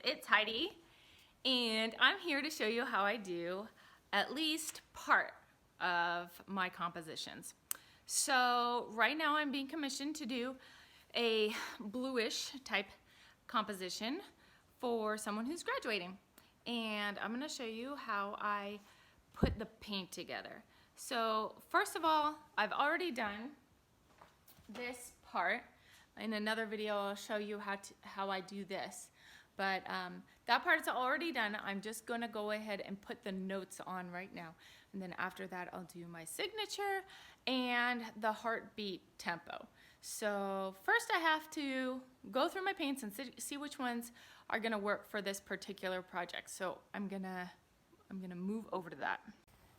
it's Heidi, and I'm here to show you how I do at least part of my compositions. So right now I'm being commissioned to do a bluish type composition for someone who's graduating, and I'm going to show you how I put the paint together. So first of all, I've already done this part. In another video I'll show you how I do this, but that part is already done. I'm just gonna go ahead and put the notes on right now, and then after that I'll do my signature and the heartbeat tempo. So first I have to go through my paints and see which ones are gonna work for this particular project. So I'm gonna move over to that.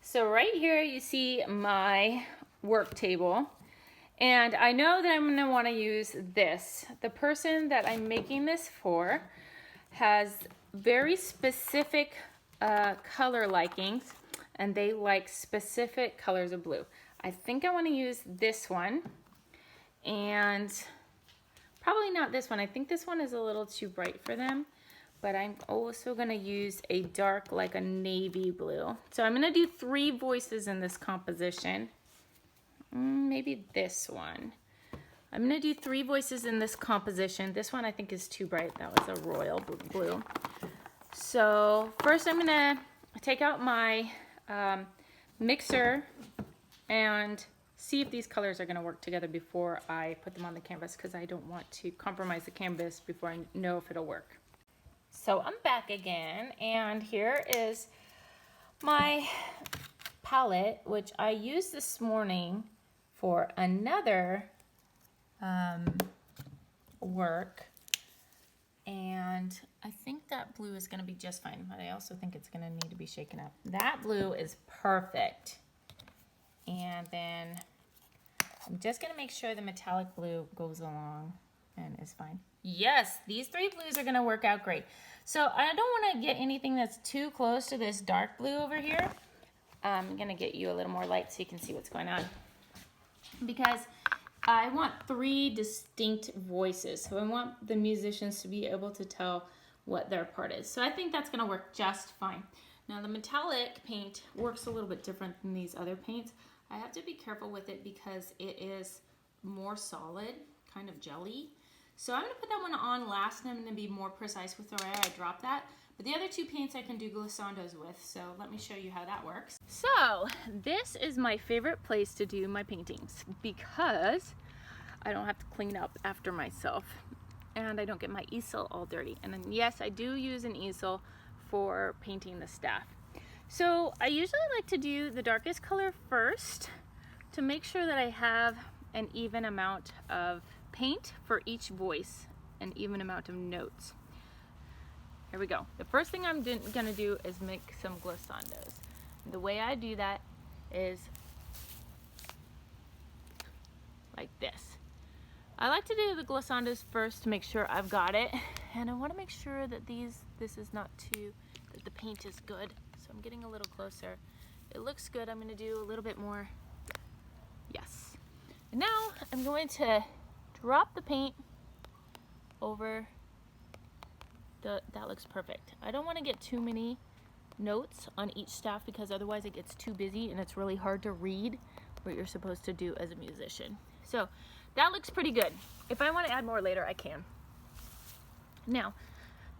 So right here you see my work table. And I know that I'm going to want to use this. The person that I'm making this for has very specific color likings, and they like specific colors of blue. I think I want to use this one, and probably not this one. I think this one is a little too bright for them, but I'm also going to use a dark, like a navy blue. So I'm going to do 3 voices in this composition. Maybe this one. I'm gonna do 3 voices in this composition. This one I think is too bright. That was a royal blue. So first I'm gonna take out my mixer and see if these colors are gonna work together before I put them on the canvas, because I don't want to compromise the canvas before I know if it'll work. So I'm back again, and here is my palette, which I used this morning for another work, and I think that blue is going to be just fine, but I also think it's going to need to be shaken up. That blue is perfect, and then I'm just going to make sure the metallic blue goes along and is fine. Yes, these 3 blues are going to work out great. So I don't want to get anything that's too close to this dark blue over here. I'm going to get you a little more light so you can see what's going on, because I want 3 distinct voices. So I want the musicians to be able to tell what their part is. So I think that's going to work just fine. Now the metallic paint works a little bit different than these other paints. I have to be careful with it because it is more solid, kind of jelly. So I'm going to put that one on last, and I'm going to be more precise with where I drop that. But the other 2 paints I can do glissandos with, so let me show you how that works. So this is my favorite place to do my paintings, because I don't have to clean up after myself, and I don't get my easel all dirty. And then yes, I do use an easel for painting the staff. So I usually like to do the darkest color first to make sure that I have an even amount of paint for each voice, an even amount of notes. Here we go. The first thing I'm gonna do is make some glissandos. The way I do that is like this. I like to do the glissandos first to make sure I've got it, and I want to make sure that this is not that the paint is good. So I'm getting a little closer. It looks good. I'm gonna do a little bit more. Yes. And now I'm going to drop the paint over. That looks perfect. I don't want to get too many notes on each staff, because otherwise it gets too busy and it's really hard to read what you're supposed to do as a musician. So that looks pretty good. If I want to add more later, I can. Now,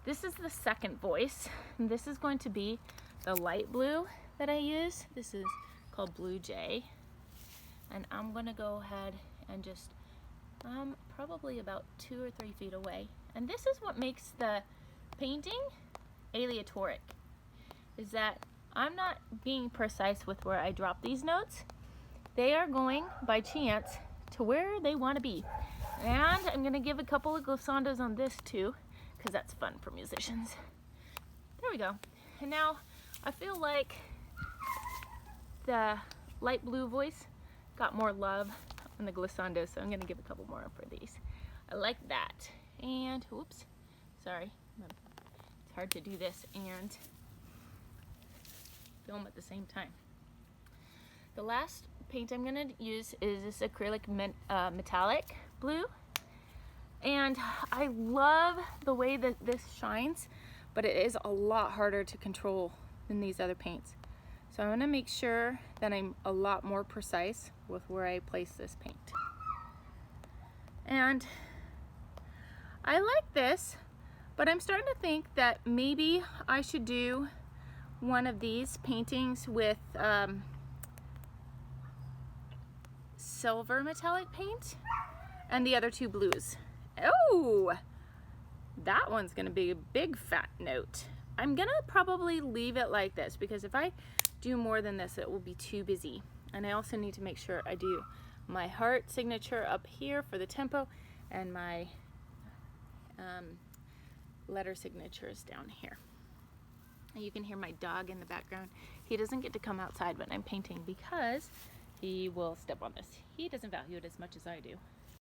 this is the second voice, and this is going to be the light blue that I use. This is called Blue Jay, and I'm going to go ahead and just probably about 2 or 3 feet away. And this is what makes the painting aleatoric, is that I'm not being precise with where I drop these notes. They are going by chance to where they want to be. And I'm going to give a couple of glissandos on this too, because that's fun for musicians. There we go. And now I feel like the light blue voice got more love on the glissando, so I'm going to give a couple more for these. I like that. And, oops, sorry. It's hard to do this and film at the same time. The last paint I'm going to use is this acrylic metallic blue. And I love the way that this shines, but it is a lot harder to control than these other paints. So I'm gonna make sure that I'm a lot more precise with where I place this paint. And I like this, but I'm starting to think that maybe I should do one of these paintings with silver metallic paint and the other two blues. Oh, that one's gonna be a big fat note. I'm gonna probably leave it like this because if I do more than this, it will be too busy. And I also need to make sure I do my heart signature up here for the tempo and my letter signatures down here. You can hear my dog in the background. He doesn't get to come outside when I'm painting because he will step on this. He doesn't value it as much as I do.